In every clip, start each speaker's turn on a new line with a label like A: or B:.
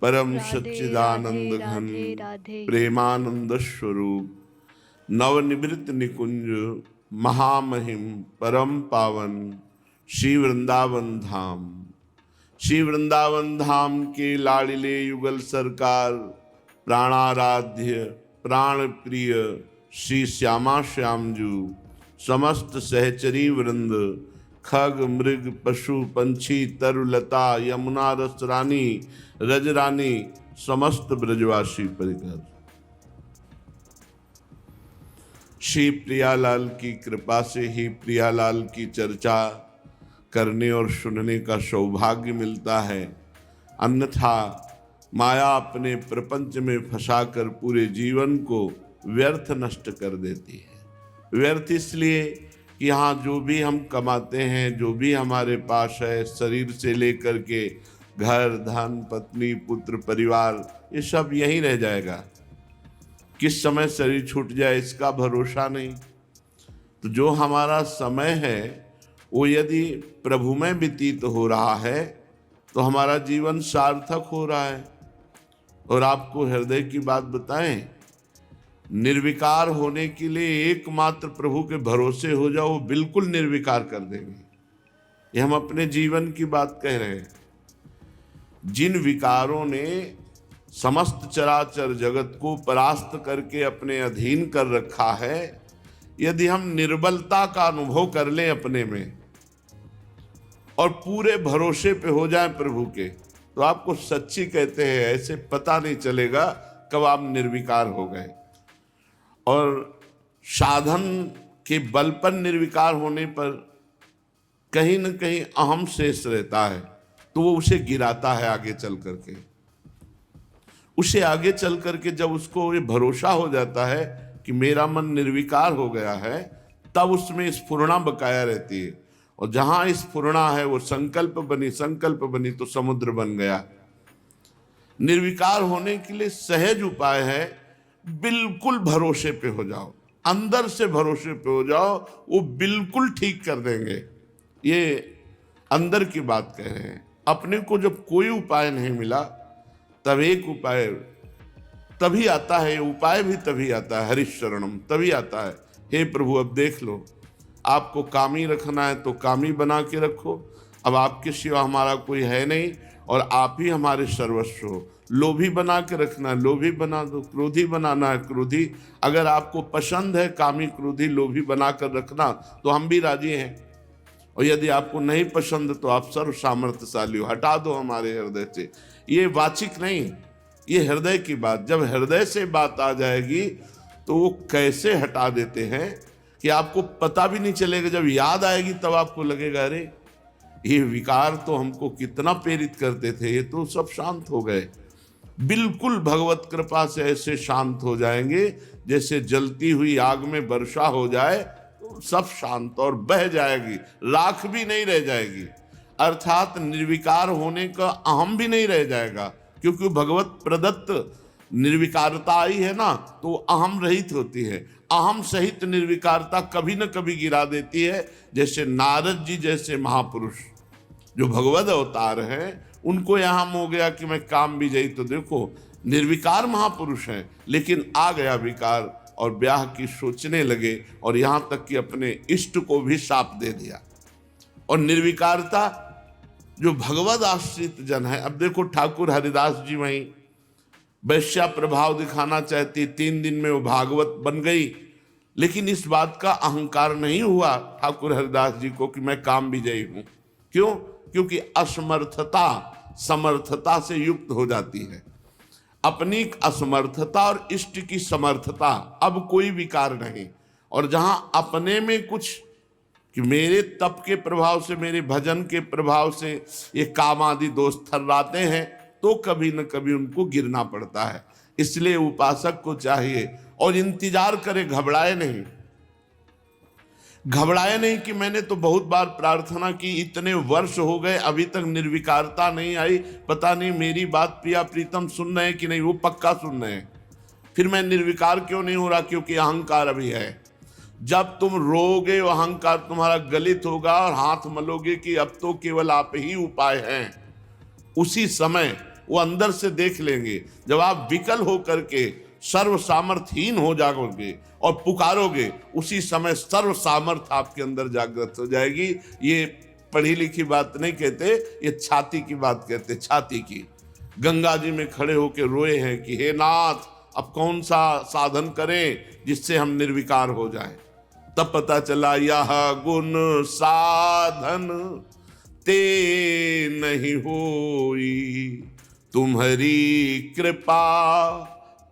A: परम
B: राधे
A: सच्चिदानंद
B: राधे
A: घन
B: राधे राधे।
A: प्रेमानंद स्वरूप नवनिवृत्त निकुंज महामहिम परम पावन श्री वृंदावन धाम। श्री वृंदावन धाम के लाडिले युगल सरकार प्राणाराध्य प्राण प्रिय श्री श्यामा श्यामजू समस्त सहचरी वृंद खग मृग पशु पंछी तरुलता यमुना रस रानी रजरानी समस्त ब्रजवासी परिकर श्री प्रियालाल की कृपा से ही प्रियालाल की चर्चा करने और सुनने का सौभाग्य मिलता है, अन्यथा माया अपने प्रपंच में फंसाकर पूरे जीवन को व्यर्थ नष्ट कर देती है। व्यर्थ इसलिए कि यहाँ जो भी हम कमाते हैं, जो भी हमारे पास है, शरीर से लेकर के घर धन पत्नी पुत्र परिवार, ये सब यहीं रह जाएगा। किस समय शरीर छूट जाए इसका भरोसा नहीं। तो जो हमारा समय है वो यदि प्रभु में व्यतीत हो रहा है तो हमारा जीवन सार्थक हो रहा है। और आपको हृदय की बात बताएं, निर्विकार होने के लिए एकमात्र प्रभु के भरोसे हो जाओ, वो बिल्कुल निर्विकार कर देंगे। ये हम अपने जीवन की बात कह रहे हैं। जिन विकारों ने समस्त चराचर जगत को परास्त करके अपने अधीन कर रखा है, यदि हम निर्बलता का अनुभव कर लें अपने में और पूरे भरोसे पे हो जाएं प्रभु के, तो आपको सच्ची कहते हैं ऐसे पता नहीं चलेगा कब आप निर्विकार हो गए। और साधन के बल पर निर्विकार होने पर कहीं न कहीं अहम शेष रहता है, तो वो उसे गिराता है आगे चल करके। उसे आगे चल करके जब उसको ये भरोसा हो जाता है कि मेरा मन निर्विकार हो गया है, तब उसमें स्फुरणा बकाया रहती है। और जहां स्फुरणा है वो संकल्प बनी तो समुद्र बन गया। निर्विकार होने के लिए सहज उपाय है, बिल्कुल भरोसे पे हो जाओ, अंदर से भरोसे पे हो जाओ, वो बिल्कुल ठीक कर देंगे। ये अंदर की बात कह रहे हैं। अपने को जब कोई उपाय नहीं मिला तब एक उपाय तभी आता है, उपाय भी तभी आता है, हरिशरणम तभी आता है। हे प्रभु अब देख लो, आपको कामी रखना है तो कामी बना के रखो, अब आपके सिवा हमारा कोई है नहीं और आप ही हमारे सर्वस्व हो। लोभी बना के रखना है, लोभी बना दो, क्रोधी बनाना है क्रोधी। अगर आपको पसंद है कामी क्रोधी लोभी बना कर रखना तो हम भी राजी हैं। और यदि आपको नहीं पसंद तो आप सर्व सामर्थ्यशाली हो, हटा दो हमारे हृदय से। ये वाचिक नहीं, ये हृदय की बात। जब हृदय से बात आ जाएगी तो वो कैसे हटा देते हैं कि आपको पता भी नहीं चलेगा। जब याद आएगी तब आपको लगेगा अरे ये विकार तो हमको कितना प्रेरित करते थे, ये तो सब शांत हो गए। बिल्कुल भगवत कृपा से ऐसे शांत हो जाएंगे जैसे जलती हुई आग में वर्षा हो जाए तो सब शांत और बह जाएगी, राख भी नहीं रह जाएगी। अर्थात निर्विकार होने का अहम भी नहीं रह जाएगा, क्योंकि भगवत प्रदत्त निर्विकारता आई है ना, तो अहम रहित होती है। अहम सहित निर्विकारता कभी न कभी गिरा देती है। जैसे नारद जी जैसे महापुरुष जो भगवत अवतार हैं, उनको यहाँ हो गया कि मैं काम भी जाई, तो देखो निर्विकार महापुरुष हैं, लेकिन आ गया विकार और ब्याह की सोचने लगे और यहाँ तक कि अपने इष्ट को भी शाप दे दिया। और निर्विकारता जो भगवत आश्रित जन है, अब देखो ठाकुर हरिदास जी वहीं वैश्या प्रभाव दिखाना चाहती, 3 दिन में वो भागवत बन गई, लेकिन इस बात का अहंकार नहीं हुआ ठाकुर हरिदास जी को कि मैं काम विजयी हूं। क्यों? क्योंकि असमर्थता समर्थता से युक्त हो जाती है। अपनी असमर्थता और इष्ट की समर्थता, अब कोई विकार नहीं। और जहां अपने में कुछ कि मेरे तप के प्रभाव से, मेरे भजन के प्रभाव से ये काम आदि दोष थर्राते हैं, तो कभी न कभी उनको गिरना पड़ता है। इसलिए उपासक को चाहिए और इंतजार करे, घबराए नहीं। घबराए नहीं कि मैंने तो बहुत बार प्रार्थना की, इतने वर्ष हो गए अभी तक निर्विकारता नहीं आई, पता नहीं मेरी बात प्रिया प्रीतम सुन रहे हैं कि नहीं। वो पक्का सुन रहे हैं, फिर मैं निर्विकार क्यों नहीं हो रहा? क्योंकि अहंकार अभी है। जब तुम रोगे वो अहंकार तुम्हारा गलित होगा और हाथ मलोगे कि अब तो केवल आप ही उपाय हैं, उसी समय वो अंदर से देख लेंगे। जब आप विकल होकर के सर्व सामर्थ्यहीन हो जाओगे और पुकारोगे, उसी समय सर्व सामर्थ्य आपके अंदर जागृत हो जाएगी। ये पढ़ी लिखी बात नहीं कहते, ये छाती की बात कहते, छाती की। गंगा जी में खड़े होकर रोए हैं कि हे नाथ, अब कौन सा साधन करें जिससे हम निर्विकार हो जाएं। तब पता चला यह गुण साधन ते नहीं होई, तुम्हारी कृपा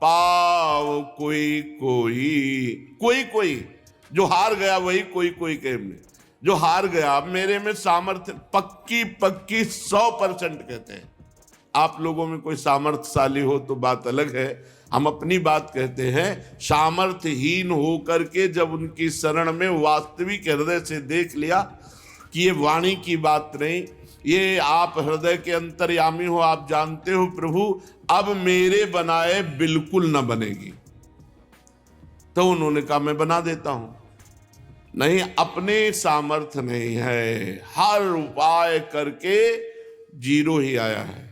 A: पाव कोई कोई। जो हार गया वही कोई कहे में, जो हार गया। मेरे में सामर्थ्य पक्की 100% कहते हैं। आप लोगों में कोई सामर्थ्यशाली हो तो बात अलग है, हम अपनी बात कहते हैं। सामर्थ्यहीन होकर के जब उनकी शरण में वास्तविक हृदय से देख लिया कि ये वाणी की बात नहीं, ये आप हृदय के अंतर्यामी हो, आप जानते हो प्रभु अब मेरे बनाए बिल्कुल न बनेगी, तो उन्होंने कहा मैं बना देता हूं। नहीं, अपने सामर्थ्य नहीं है, हर उपाय करके जीरो ही आया है,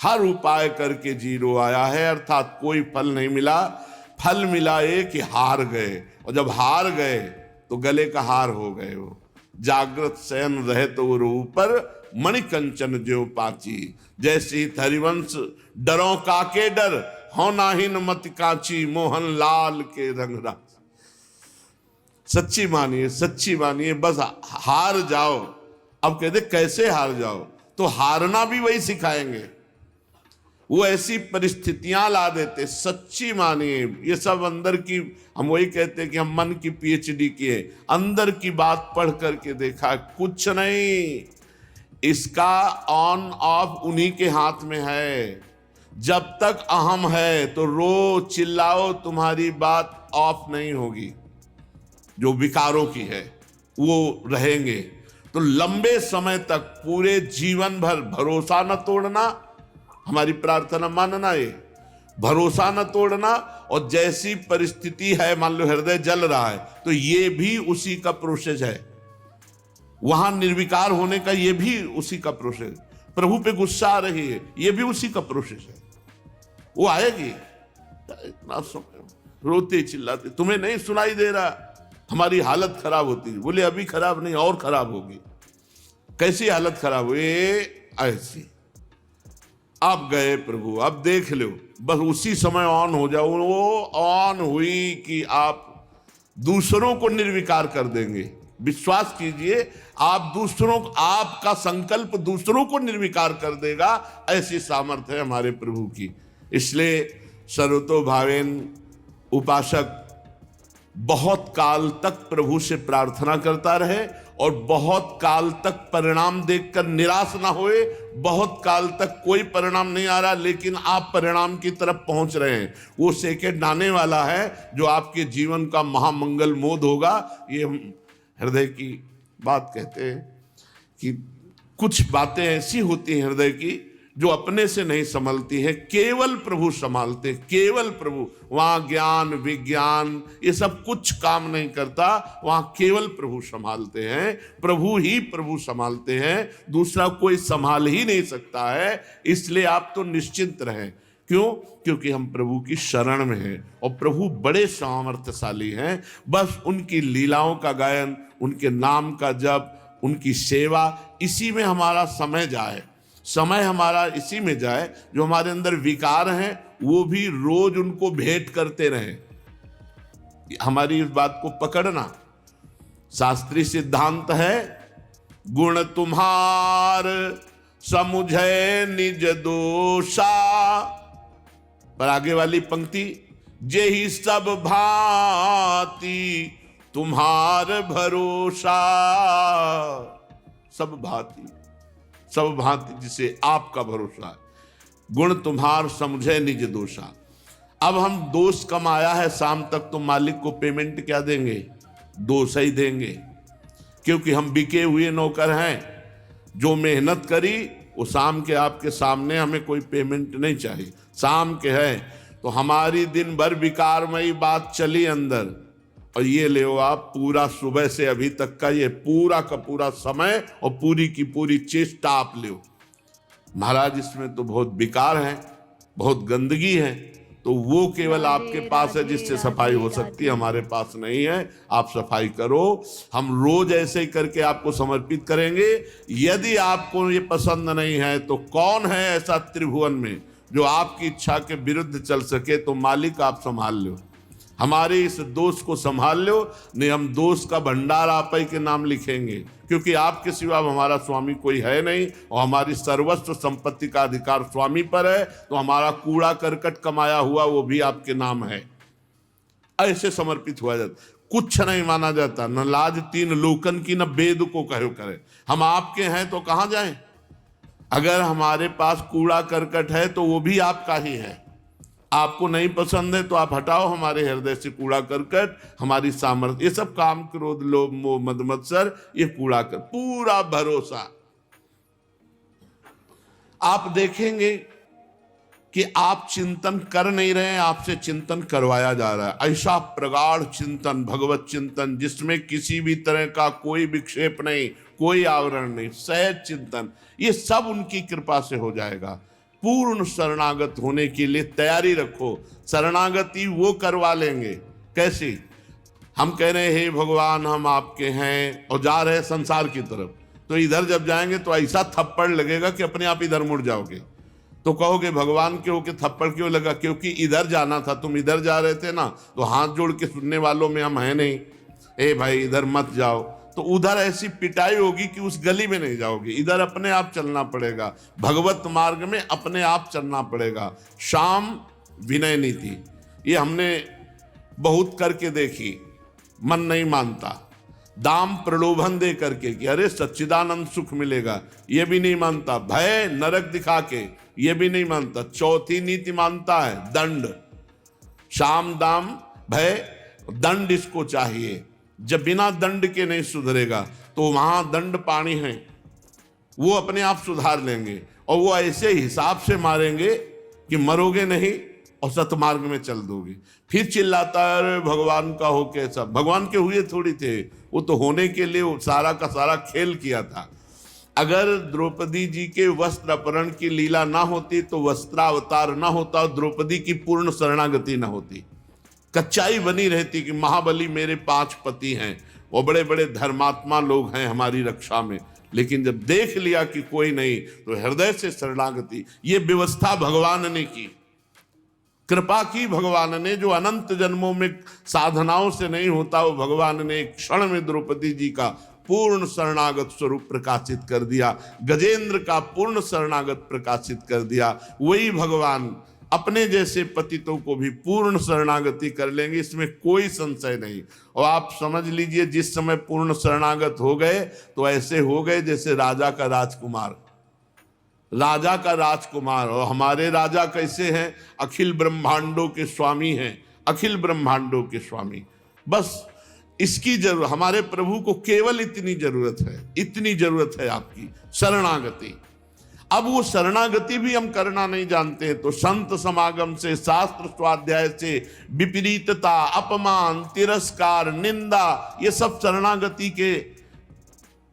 A: हर उपाय करके जीरो आया है, अर्थात कोई फल नहीं मिला। फल मिला ये कि हार गए, और जब हार गए तो गले का हार हो गए। वो जागृत शयन रहे तो वो ऊपर मणिकंचन ज्यों पाची, जैसे हरिवंश डरों काके डर, हो नाहिन मत काची, मोहन लाल के रंगराज। सच्ची मानिए, बस हार जाओ। अब कहते कैसे हार जाओ, तो हारना भी वही सिखाएंगे, वो ऐसी परिस्थितियां ला देते। सच्ची मानिए, ये सब अंदर की, हम वही कहते हैं कि हम मन की PhD किए, अंदर की बात पढ़ करके देखा, कुछ नहीं। इसका ऑन ऑफ उन्हीं के हाथ में है। जब तक अहम है तो रो चिल्लाओ, तुम्हारी बात ऑफ नहीं होगी। जो विकारों की है वो रहेंगे। तो लंबे समय तक, पूरे जीवन भर भरोसा न तोड़ना, हमारी प्रार्थना मानना, ये भरोसा न तोड़ना। और जैसी परिस्थिति है, मान लो हृदय जल रहा है, तो ये भी उसी का प्रोसेस है। वहां निर्विकार होने का ये भी उसी का प्रोसेस। प्रभु पे गुस्सा आ रही है, ये भी उसी का प्रोसेस है। वो आएगी, इतना रोते चिल्लाते, तुम्हें नहीं सुनाई दे रहा, हमारी हालत खराब होती है। बोले अभी खराब नहीं, और खराब होगी। कैसी हालत खराब हुई? ऐसी। अब गए प्रभु, अब देख लो, बस उसी समय ऑन हो जाओ। वो ऑन हुई कि आप दूसरों को निर्विकार कर देंगे। विश्वास कीजिए, आप दूसरों, आपका संकल्प दूसरों को निर्विकार कर देगा। ऐसी सामर्थ्य है हमारे प्रभु की। इसलिए सर्वतो भावेन उपासक बहुत काल तक प्रभु से प्रार्थना करता रहे, और बहुत काल तक परिणाम देखकर निराश ना होए। बहुत काल तक कोई परिणाम नहीं आ रहा, लेकिन आप परिणाम की तरफ पहुंच रहे हैं। वो सेकंड आने वाला है जो आपके जीवन का महामंगल मोद होगा। ये हृदय की बात कहते हैं कि कुछ बातें ऐसी होती हैं हृदय की जो अपने से नहीं संभलती है, केवल प्रभु संभालते, केवल प्रभु। वहां ज्ञान विज्ञान ये सब कुछ काम नहीं करता, वहां केवल प्रभु संभालते हैं। प्रभु ही प्रभु संभालते हैं, दूसरा कोई संभाल ही नहीं सकता है। इसलिए आप तो निश्चिंत रहें। क्यों? क्योंकि हम प्रभु की शरण में हैं, और प्रभु बड़े सामर्थ्यशाली हैं। बस उनकी लीलाओं का गायन, उनके नाम का जप, उनकी सेवा, इसी में हमारा समय जाए। समय हमारा इसी में जाए। जो हमारे अंदर विकार हैं वो भी रोज उनको भेंट करते रहे। हमारी इस बात को पकड़ना। शास्त्रीय सिद्धांत है, गुण तुम्हार समुझे निज दोषा। पर आगे वाली पंक्ति, जेहि सब भांति तुम्हार भरोसा। सब भांति, सब भांति जिसे आपका भरोसा है। गुण तुम्हार समझे निज दोषा। अब हम दोष कमाया है, शाम तक तो मालिक को पेमेंट क्या देंगे? दोष ही देंगे, क्योंकि हम बिके हुए नौकर हैं। जो मेहनत करी वो शाम के आपके सामने, हमें कोई पेमेंट नहीं चाहिए। शाम के है तो हमारी दिन भर विकारमयी बात चली अंदर, और ये ले आप पूरा सुबह से अभी तक का ये पूरा का पूरा समय और पूरी की पूरी चेष्टा आप ले। महाराज इसमें तो बहुत विकार है, बहुत गंदगी है, तो वो केवल आपके पास है जिससे सफाई हो सकती है, हमारे पास नहीं है, आप सफाई करो। हम रोज ऐसे ही करके आपको समर्पित करेंगे। यदि आपको ये पसंद नहीं है तो कौन है ऐसा त्रिभुवन में जो आपकी इच्छा के विरुद्ध चल सके, तो मालिक आप संभाल लो, हमारे इस दोष को संभाल लो, नहीं हम दोष का भंडार आप ही के नाम लिखेंगे, क्योंकि आपके सिवा हमारा स्वामी कोई है नहीं और हमारी सर्वस्व संपत्ति का अधिकार स्वामी पर है, तो हमारा कूड़ा करकट कमाया हुआ वो भी आपके नाम है। ऐसे समर्पित हुआ जाता, कुछ नहीं माना जाता, न लाज तीन लोकन की न वेद को कहो करे। हम आपके हैं तो कहाँ जाएं? अगर हमारे पास कूड़ा करकट है तो वो भी आपका ही है। आपको नहीं पसंद है तो आप हटाओ हमारे हृदय से कूड़ा करकट, हमारी सामर्थ्य, ये सब काम क्रोध लोभ मोह मद मत्सर, ये कूड़ा कर, पूरा भरोसा। आप देखेंगे कि आप चिंतन कर नहीं रहे हैं, आपसे चिंतन करवाया जा रहा है। ऐसा प्रगाढ़ चिंतन, भगवत चिंतन, जिसमें किसी भी तरह का कोई विक्षेप नहीं, कोई आवरण नहीं, सहज चिंतन, ये सब उनकी कृपा से हो जाएगा। पूर्ण शरणागत होने के लिए तैयारी रखो। शरणागति वो करवा लेंगे कैसी? हम कह रहे हैं हे भगवान हम आपके हैं और जा रहे हैं संसार की तरफ, तो इधर जब जाएंगे तो ऐसा थप्पड़ लगेगा कि अपने आप इधर मुड़ जाओगे। तो कहोगे भगवान के होके थप्पड़ क्यों लगा? क्योंकि इधर जाना था, तुम इधर जा रहे थे ना, तो हाथ जोड़ के सुनने वालों में हम हैं नहीं, ए भाई इधर मत जाओ, तो उधर ऐसी पिटाई होगी कि उस गली में नहीं जाओगे, इधर अपने आप चलना पड़ेगा, भगवत मार्ग में अपने आप चलना पड़ेगा। शाम विनय नीति ये हमने बहुत करके देखी, मन नहीं मानता। दाम प्रलोभन दे करके कि अरे सच्चिदानंद सुख मिलेगा, ये भी नहीं मानता। भय नरक दिखा के, ये भी नहीं मानता। चौथी नीति मानता है दंड, शाम दाम भय दंड इसको चाहिए। जब बिना दंड के नहीं सुधरेगा तो वहां दंड पानी है, वो अपने आप सुधार लेंगे और वो ऐसे हिसाब से मारेंगे कि मरोगे नहीं और सतमार्ग में चल दोगे। फिर चिल्लाता है अरे भगवान का हो कैसा? भगवान के हुए थोड़ी थे, वो तो होने के लिए वो सारा का सारा खेल किया था। अगर द्रौपदी जी के वस्त्र अपहरण की लीला ना होती तो वस्त्रावतार ना होता और द्रौपदी की पूर्ण शरणागति ना होती। कच्चाई बनी रहती कि महाबली मेरे 5 पति हैं और बड़े बड़े धर्मात्मा लोग हैं हमारी रक्षा में, लेकिन जब देख लिया कि कोई नहीं तो हृदय से शरणागति। ये व्यवस्था भगवान ने की, कृपा की भगवान ने, जो अनंत जन्मों में साधनाओं से नहीं होता, वो भगवान ने एक क्षण में द्रौपदी जी का पूर्ण शरणागत स्वरूप प्रकाशित कर दिया, गजेंद्र का पूर्ण शरणागत प्रकाशित कर दिया। वही भगवान अपने जैसे पतितों को भी पूर्ण शरणागति कर लेंगे, इसमें कोई संशय नहीं। और आप समझ लीजिए जिस समय पूर्ण शरणागत हो गए तो ऐसे हो गए जैसे राजा का राजकुमार, राजा का राजकुमार। और हमारे राजा कैसे हैं? अखिल ब्रह्मांडों के स्वामी हैं, अखिल ब्रह्मांडों के स्वामी। बस इसकी जरूरत, हमारे प्रभु को केवल इतनी जरूरत है, इतनी जरूरत है आपकी शरणागति। अब वो शरणागति भी हम करना नहीं जानते हैं, तो संत समागम से, शास्त्र स्वाध्याय से, विपरीतता, अपमान, तिरस्कार, निंदा, ये सब शरणागति के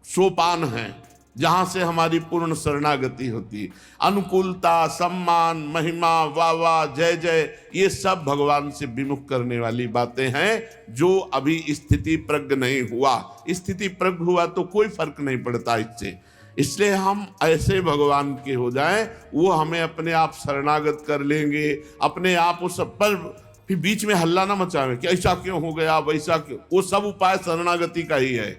A: सोपान हैं जहां से हमारी पूर्ण शरणागति होती है। अनुकूलता, सम्मान, महिमा, वाह जय जय, ये सब भगवान से विमुख करने वाली बातें हैं जो अभी स्थिति प्रज्ञ नहीं हुआ। स्थिति प्रज्ञ हुआ तो कोई फर्क नहीं पड़ता इससे। इसलिए हम ऐसे भगवान के हो जाएं, वो हमें अपने आप शरणागत कर लेंगे, अपने आप उस सब पर। फिर बीच में हल्ला ना मचावे कि ऐसा क्यों हो गया, वैसा क्यों, वो सब उपाय शरणागति का ही है।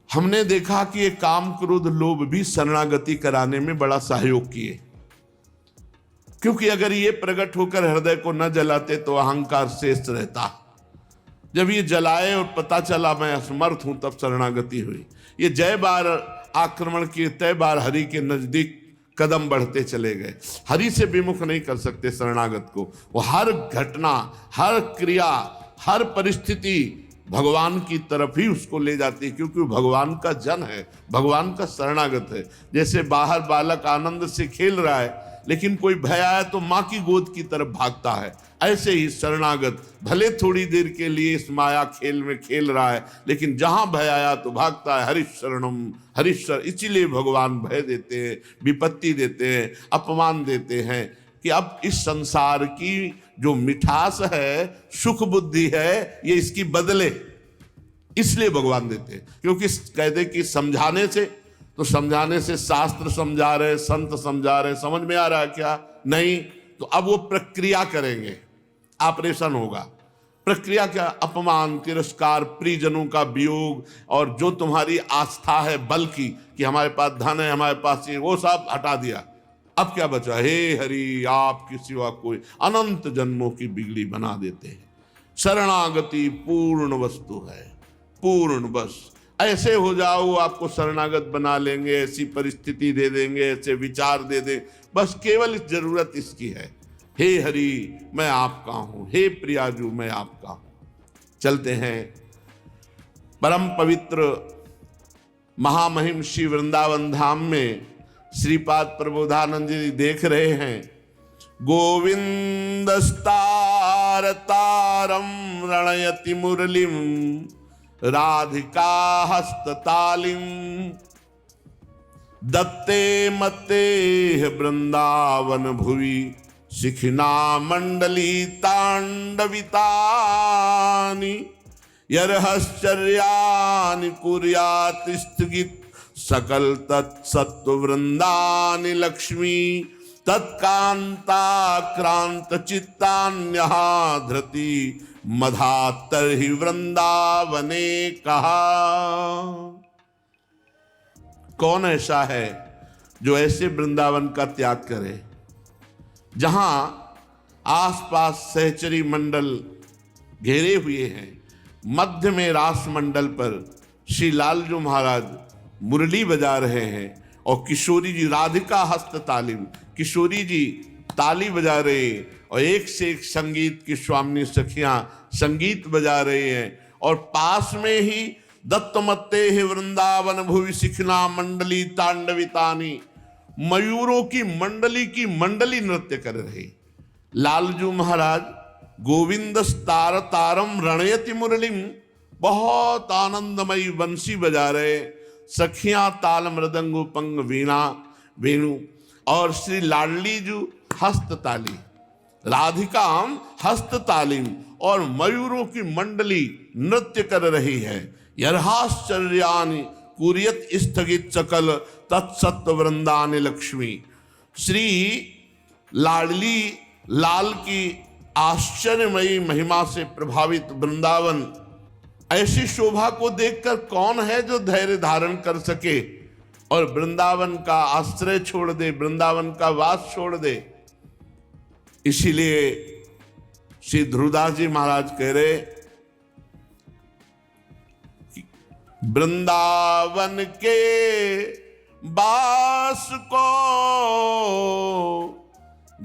A: हमने देखा कि ये काम क्रोध लोभ भी शरणागति कराने में बड़ा सहयोग किए, क्योंकि अगर ये प्रकट होकर हृदय को न जलाते तो अहंकार शेष रहता। जब ये जलाए और पता चला मैं असमर्थ हूं, तब शरणागति हुई। ये जय बार आक्रमण किए, तय बार हरि के नजदीक कदम बढ़ते चले गए। हरि से विमुख नहीं कर सकते शरणागत को। वो हर घटना, हर क्रिया, हर परिस्थिति भगवान की तरफ ही उसको ले जाती है, क्योंकि वो भगवान का जन है, भगवान का शरणागत है। जैसे बाहर बालक आनंद से खेल रहा है, लेकिन कोई भय आया तो माँ की गोद की तरफ भागता है। ऐसे ही शरणागत भले थोड़ी देर के लिए इस माया खेल में खेल रहा है, लेकिन जहां भय आया तो भागता है। हरिशरणम हरिशर, इसीलिए भगवान भय देते हैं, विपत्ति देते हैं, अपमान देते हैं कि अब इस संसार की जो मिठास है, सुख बुद्धि है, ये इसकी बदले, इसलिए भगवान देते हैं। क्योंकि कहते कि समझाने से, तो समझाने से शास्त्र समझा रहे, संत समझा रहे, समझ में आ रहा है क्या? नहीं। तो अब वो प्रक्रिया करेंगे, ऑपरेशन होगा। प्रक्रिया क्या? अपमान, तिरस्कार, प्रियजनों का वियोग, और जो तुम्हारी आस्था है बल की, कि हमारे पास धन है, हमारे पास ये, वो सब हटा दिया। अब क्या बचा? हे हरि, आपकी सिवा कोई, अनंत जन्मों की बिगड़ी बना देते हैं। शरणागति पूर्ण वस्तु है, पूर्ण। बस ऐसे हो जाओ, आपको शरणागत बना लेंगे, ऐसी परिस्थिति दे देंगे, ऐसे विचार दे दें, बस केवल इस जरूरत इसकी है, हे हरि मैं आपका हूं, हे प्रियाजू मैं आपका हूं। चलते हैं परम पवित्र महामहिम श्री वृंदावन धाम में। श्रीपाद प्रबोधानंद जी देख रहे हैं, गोविंद स्तार तारम रणयति मुरलिम राधिका हस्ततालिम दत्ते मते वृंदावन भुवि शिखिना मंडली तांडवितानि यर्हश्चर्यानि कुर्यात् स्थगित सकल तत्सत्व वृंदानि लक्ष्मी तत्कांताक्रांत चित्तान्यहा धृति मधातर ही वृंदावने कहा। कौन ऐसा है जो ऐसे वृंदावन का त्याग करे, जहां आसपास सहचरी मंडल घेरे हुए हैं, मध्य में रास मंडल पर श्री लालजू महाराज मुरली बजा रहे हैं और किशोरी जी राधिका हस्त तालीम, किशोरी जी ताली बजा रहे हैं और एक से एक संगीत की स्वामिनी सखियां संगीत बजा रहे हैं। और पास में ही दत्तमत्ते ही वृंदावन भुवि शिखना मंडली तांडवितानी, मयूरों की मंडली नृत्य कर रहे। लालजू महाराज गोविंद तार तारम रणयति मुरलिम, बहुत आनंदमयी बंसी बजा रहे। सखियां ताल मृदंग पंग वीणा वेणु, और श्री लाडली जू हस्तताली, राधिका हस्ततालीम और मयूरों की मंडली नृत्य कर रही है। यर्हाश्चर्यानि कुर्यत स्थगित सकल तत्सत्व वृंदानि लक्ष्मी। श्री लाडली लाल की आश्चर्यमयी महिमा से प्रभावित वृंदावन, ऐसी शोभा को देखकर कौन है जो धैर्य धारण कर सके और वृंदावन का आश्रय छोड़ दे, वृंदावन का वास छोड़ दे। इसीलिए श्री ध्रुवदास जी महाराज कह रहे, वृंदावन के बास को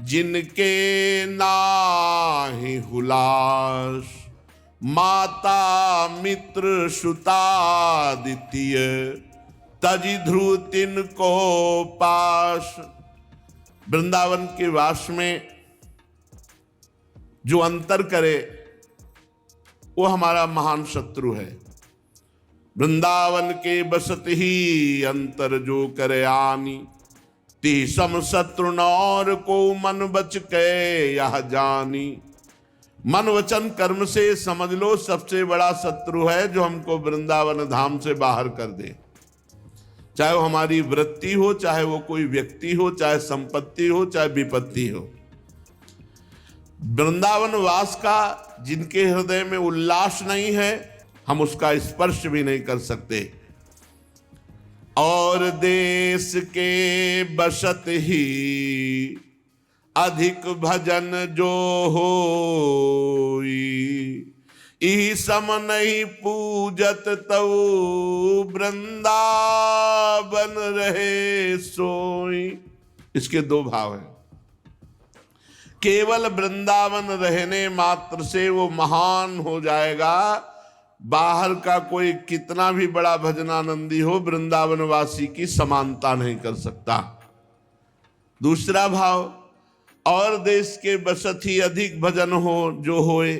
A: जिनके नाहि हुलास, माता मित्र सुता द्वितीय तजि ध्रुव तिन को पास। वृंदावन के वास में जो अंतर करे वो हमारा महान शत्रु है। वृंदावन के बसत ही अंतर जो करे आनी, ती सम शत्रु नौर को मन बच के यह जानी। मन वचन कर्म से समझ लो सबसे बड़ा शत्रु है जो हमको वृंदावन धाम से बाहर कर दे। चाहे वो हमारी वृत्ति हो, चाहे वो कोई व्यक्ति हो, चाहे संपत्ति हो, चाहे विपत्ति हो। वृंदावन वास का जिनके हृदय में उल्लास नहीं है, हम उसका स्पर्श भी नहीं कर सकते। और देश के बसत ही अधिक भजन जो होई, ई सम नहीं पूजत तऊ वृंदावन रहे सोई। इसके दो भाव हैं। केवल वृंदावन रहने मात्र से वो महान हो जाएगा। बाहर का कोई कितना भी बड़ा भजनानंदी हो, वृंदावन वासी की समानता नहीं कर सकता। दूसरा भाव, और देश के बसत ही अधिक भजन हो जो होए,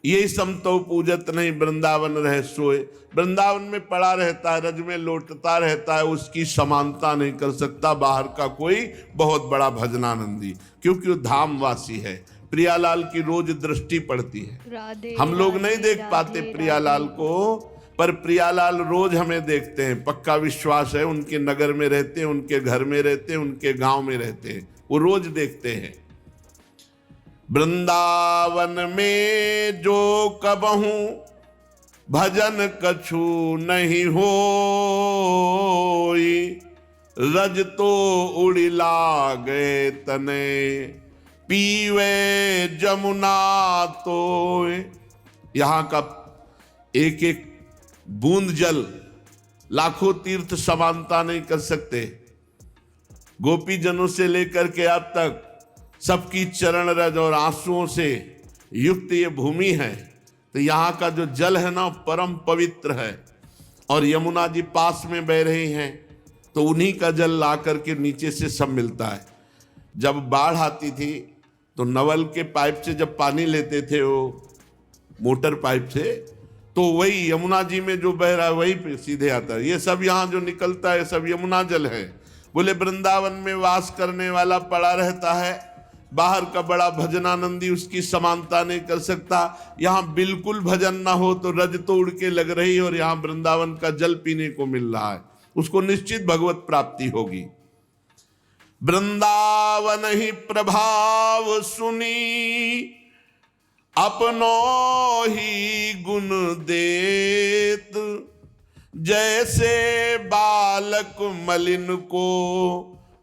A: ये समतो पूजत नहीं वृंदावन रह सोए। वृंदावन में पड़ा रहता है, रज में लौटता रहता है, उसकी समानता नहीं कर सकता बाहर का कोई बहुत बड़ा भजनानंदी, क्योंकि वो धामवासी है। प्रियालाल की रोज दृष्टि पड़ती है, हम लोग नहीं देख पाते प्रियालाल को, पर प्रियालाल रोज हमें देखते हैं। पक्का विश्वास है, उनके नगर में रहते हैं, उनके घर में रहते हैं, उनके गांव में रहते हैं, वो रोज देखते हैं। वृंदावन में जो कबहू भजन कछु नहीं होई, रज तो उड़िला गए तने, पीवे जमुना तो। यहाँ का एक एक बूंद जल लाखों तीर्थ समानता नहीं कर सकते। गोपी जनों से लेकर के अब तक सबकी चरण रज और आंसुओं से युक्त ये भूमि है, तो यहाँ का जो जल है ना परम पवित्र है। और यमुना जी पास में बह रही हैं, तो उन्हीं का जल ला करके नीचे से सब मिलता है। जब बाढ़ आती थी तो नवल के पाइप से जब पानी लेते थे, वो मोटर पाइप से, तो वही यमुना जी में जो बह रहा है वही पे सीधे आता है। ये सब यहाँ जो निकलता है सब यमुना जल है। बोले वृंदावन में वास करने वाला पड़ा रहता है, बाहर का बड़ा भजनानंदी उसकी समानता नहीं कर सकता। यहाँ बिल्कुल भजन ना हो तो रज तो उड़ के लग रही, और यहाँ वृंदावन का जल पीने को मिल रहा है, उसको निश्चित भगवत प्राप्ति होगी। वृंदावन ही प्रभाव सुनी, अपनों ही गुण देत, जैसे बालक मलिन को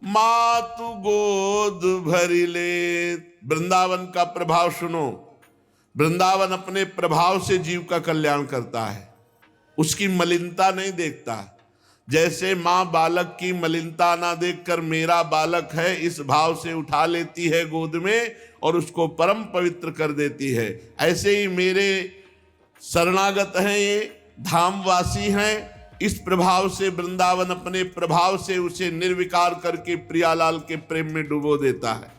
A: मातु गोद भरी ले। वृंदावन का प्रभाव सुनो। वृंदावन अपने प्रभाव से जीव का कल्याण करता है, उसकी मलिनता नहीं देखता। जैसे माँ बालक की मलिनता ना देखकर मेरा बालक है इस भाव से उठा लेती है गोद में और उसको परम पवित्र कर देती है, ऐसे ही मेरे शरणागत हैं, ये धामवासी हैं, इस प्रभाव से वृंदावन अपने प्रभाव से उसे निर्विकार करके प्रियालाल के प्रेम में डुबो देता है।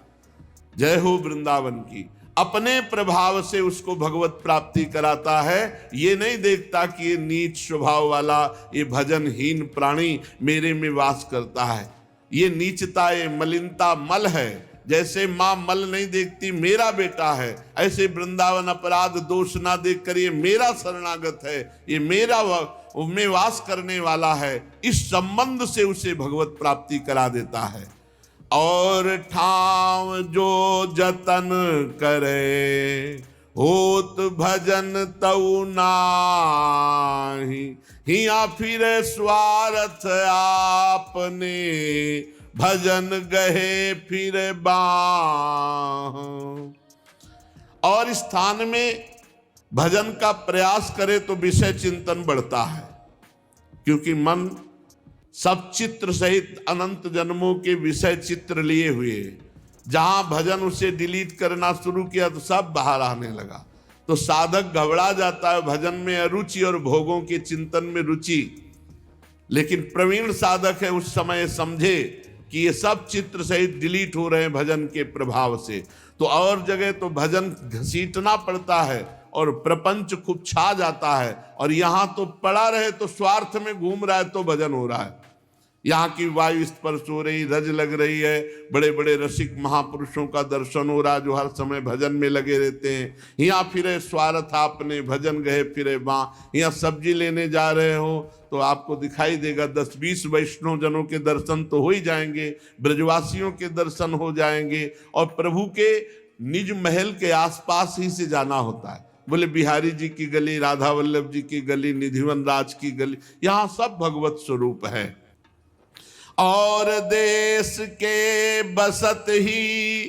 A: जय हो वृंदावन की। अपने प्रभाव से उसको भगवत प्राप्ति कराता है, ये नहीं देखता कि ये नीच स्वभाव वाला, ये भजनहीन प्राणी मेरे में वास करता है। ये नीचता, ये मलिनता मल है। जैसे माँ मल नहीं देखती मेरा बेटा है, ऐसे वृंदावन अपराध दोष ना देख कर ये मेरा शरणागत है, ये मेरा में वास करने वाला है, इस संबंध से उसे भगवत प्राप्ति करा देता है। और ठाव जो जतन करे, होत भजन तऊ नाही, हिया फिर स्वार्थ आपने, भजन गहे फिर बाह। और स्थान में भजन का प्रयास करे तो विषय चिंतन बढ़ता है, क्योंकि मन सब चित्र सहित अनंत जन्मों के विषय चित्र लिए हुए, जहां भजन उसे डिलीट करना शुरू किया तो सब बाहर आने लगा। तो साधक घबरा जाता है, भजन में अरुचि और भोगों के चिंतन में रुचि। लेकिन प्रवीण साधक है उस समय समझे कि ये सब चित्र सहित डिलीट हो रहे हैं भजन के प्रभाव से। तो और जगह तो भजन घसीटना पड़ता है और प्रपंच खूब छा जाता है, और यहाँ तो पड़ा रहे तो स्वार्थ में घूम रहा है तो भजन हो रहा है। यहाँ की वायु स्पर्श हो रही, रज लग रही है, बड़े बड़े रसिक महापुरुषों का दर्शन हो रहा है जो हर समय भजन में लगे रहते हैं। यहाँ फिरे स्वार्थ आपने, भजन गए फिरे बाँ। यहाँ सब्जी लेने जा रहे हो तो आपको दिखाई देगा 10-20 वैष्णव जनों के दर्शन तो हो ही जाएंगे, ब्रजवासियों के दर्शन हो जाएंगे, और प्रभु के निज महल के आसपास ही से जाना होता है। बोले बिहारी जी की गली, राधा वल्लभ जी की गली, निधिवन राज की गली, यहाँ सब भगवत स्वरूप है। और देश के बसत ही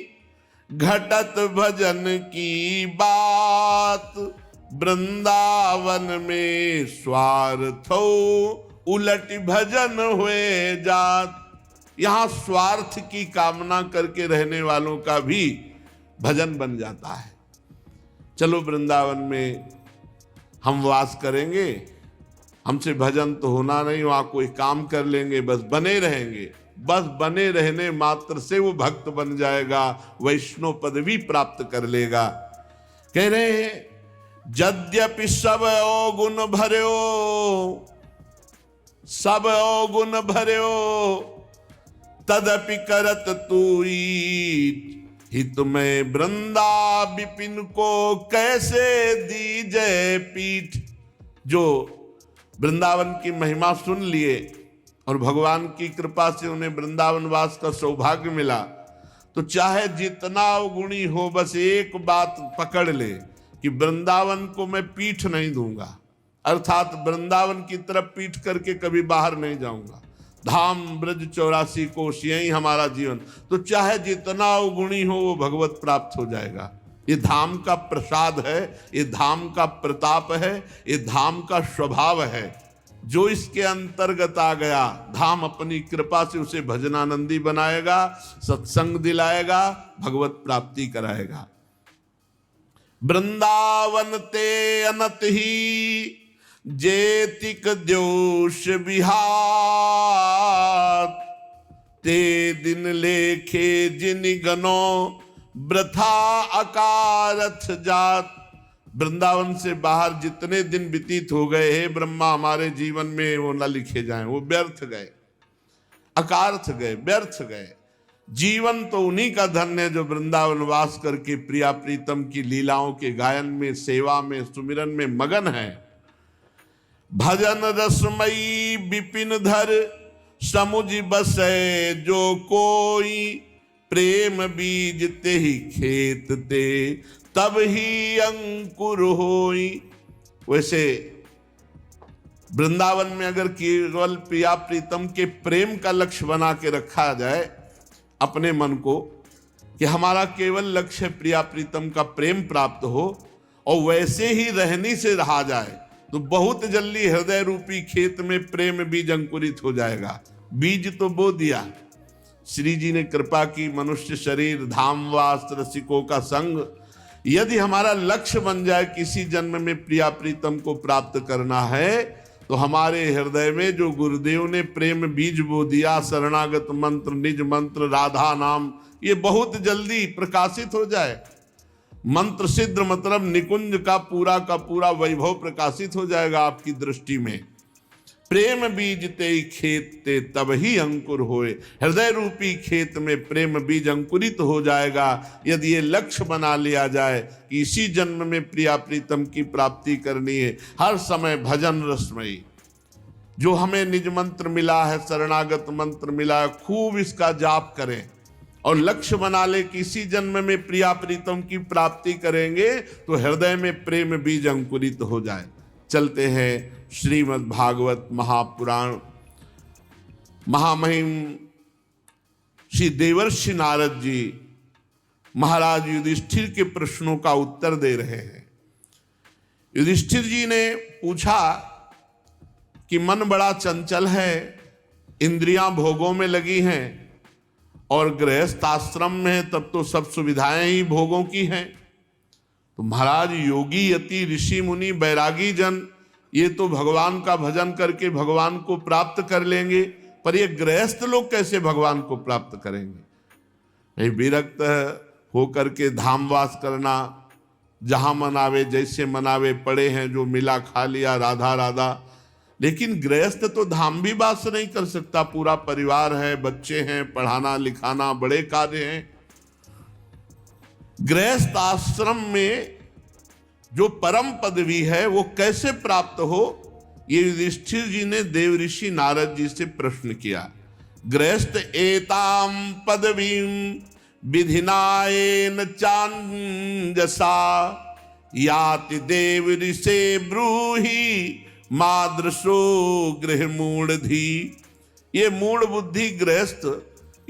A: घटत भजन की बात, वृंदावन में स्वार्थ उलट भजन हुए जात। यहाँ स्वार्थ की कामना करके रहने वालों का भी भजन बन जाता है। चलो वृंदावन में हम वास करेंगे, हमसे भजन तो होना नहीं, वहाँ कोई काम कर लेंगे, बस बने रहेंगे। बस बने रहने मात्र से वो भक्त बन जाएगा, वैष्णव पदवी प्राप्त कर लेगा। कह रहे हैं यद्यपि सब अवगुण भर्यो, सब अवगुण भर्यो, तदपि करत तूई, हित में वृंदा विपिन को कैसे दीजय पीठ। जो वृंदावन की महिमा सुन लिए और भगवान की कृपा से उन्हें वृंदावन वास का सौभाग्य मिला, तो चाहे जितना अवगुणी हो, बस एक बात पकड़ ले कि वृंदावन को मैं पीठ नहीं दूंगा, अर्थात वृंदावन की तरफ पीठ करके कभी बाहर नहीं जाऊंगा। धाम ब्रज 84 कोश, यही हमारा जीवन। तो चाहे जितना अवगुणी हो वो भगवत प्राप्त हो जाएगा। ये धाम का प्रसाद है, ये धाम का प्रताप है, ये धाम का स्वभाव है। जो इसके अंतर्गत आ गया, धाम अपनी कृपा से उसे भजनानंदी बनाएगा, सत्संग दिलाएगा, भगवत प्राप्ति कराएगा। वृंदावन ते अनत ही जेतिक द्योष विहार, ते दिन लेखे जिन गनो वृथा अकारथ जात। वृंदावन से बाहर जितने दिन व्यतीत हो गए हे ब्रह्मा हमारे जीवन में, वो न लिखे जाएं, वो व्यर्थ गए, अकारथ गए, व्यर्थ गए। जीवन तो उन्हीं का धन्य है जो वृंदावन वास करके प्रिया प्रीतम की लीलाओं के गायन में, सेवा में, सुमिरन में मगन है। भजन रसमयी विपिन धर समुझ बसे जो कोई, प्रेम बीज ते ही खेत ते तब ही अंकुर होई। वैसे वृंदावन में अगर केवल प्रिया प्रीतम के प्रेम का लक्ष्य बना के रखा जाए अपने मन को, कि हमारा केवल लक्ष्य प्रिया प्रीतम का प्रेम प्राप्त हो, और वैसे ही रहनी से रहा जाए, तो बहुत जल्दी हृदय रूपी खेत में प्रेम बीज अंकुरित हो जाएगा। बीज तो बो दिया, श्री जी ने कृपा की, मनुष्य शरीर, धामवास, रसिकों का संग। यदि हमारा लक्ष्य बन जाए किसी जन्म में प्रिया प्रीतम को प्राप्त करना है, तो हमारे हृदय में जो गुरुदेव ने प्रेम बीज बो दिया, शरणागत मंत्र, निज मंत्र, राधा नाम, ये बहुत जल्दी प्रकाशित हो जाए। मंत्र सिद्ध मतलब निकुंज का पूरा वैभव प्रकाशित हो जाएगा आपकी दृष्टि में। प्रेम बीज ते खेत ते तब ही अंकुर होए। हृदय रूपी खेत में प्रेम बीज अंकुरित हो जाएगा यदि ये लक्ष्य बना लिया जाए कि इसी जन्म में प्रिया प्रीतम की प्राप्ति करनी है। हर समय भजन रसमयी, जो हमें निज मंत्र मिला है, शरणागत मंत्र मिला है, खूब इसका जाप करें और लक्ष्य बना ले कि इसी जन्म में प्रिया प्रीतम की प्राप्ति करेंगे, तो हृदय में प्रेम बीज अंकुरित हो जाए। चलते हैं श्रीमद् भागवत महापुराण। महामहिम श्री देवर्षि नारद जी महाराज युधिष्ठिर के प्रश्नों का उत्तर दे रहे हैं। युधिष्ठिर जी ने पूछा कि मन बड़ा चंचल है, इंद्रियां भोगों में लगी हैं, और गृहस्थ आश्रम में है, तब तो सब सुविधाएं ही भोगों की हैं। तो महाराज योगी यति ऋषि मुनि बैरागी जन ये तो भगवान का भजन करके भगवान को प्राप्त कर लेंगे, पर ये गृहस्थ लोग कैसे भगवान को प्राप्त करेंगे? विरक्त होकर के धामवास करना, जहां मनावे जैसे मनावे, पड़े हैं जो मिला खा लिया, राधा राधा। लेकिन गृहस्थ तो धाम भी वास नहीं कर सकता, पूरा परिवार है, बच्चे हैं, पढ़ाना लिखाना बड़े कार्य हैं। गृहस्थ आश्रम में जो परम पदवी है वो कैसे प्राप्त हो, ये युधिष्ठिर जी ने देवऋषि नारद जी से प्रश्न किया। गृहस्थ एताम पदवीम विधिनायेन चांजसा, याति देव ऋषे ब्रूहि मादृशो गृह मूढ़धि। ये मूढ़ बुद्धि गृहस्थ,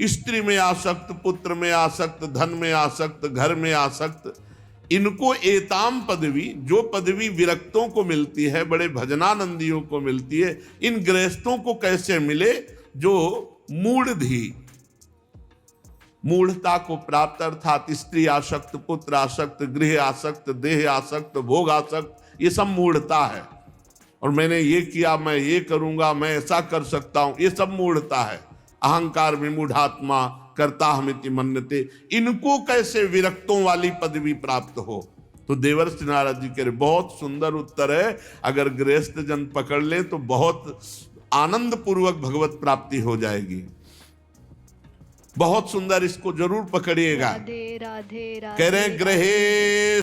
A: स्त्री में आसक्त, पुत्र में आसक्त, धन में आसक्त, घर में आसक्त, इनको एताम पदवी, जो पदवी विरक्तों को मिलती है, बड़े भजनानंदियों को मिलती है, इन गृहस्थों को कैसे मिले जो मूढ़धि, मूढ़ता को प्राप्त, अर्थात स्त्री आसक्त, पुत्र आसक्त, गृह आसक्त, देह आसक्त, भोग आसक्त, ये सब मूढ़ता है। और मैंने ये किया, मैं ये करूंगा, मैं ऐसा कर सकता हूं, ये सब मूढ़ता है। अहंकार विमूढ़ात्मा करता हमिति मन्यते, इनको कैसे विरक्तों वाली पदवी प्राप्त हो। तो देवर्षि नारद जी कह रहे बहुत सुंदर उत्तर है, अगर गृहस्थ जन पकड़ ले तो बहुत आनंद पूर्वक भगवत प्राप्ति हो जाएगी। बहुत सुंदर, इसको जरूर पकड़िएगा।
B: राधे राधे राधे।
A: कह रहे ग्रहे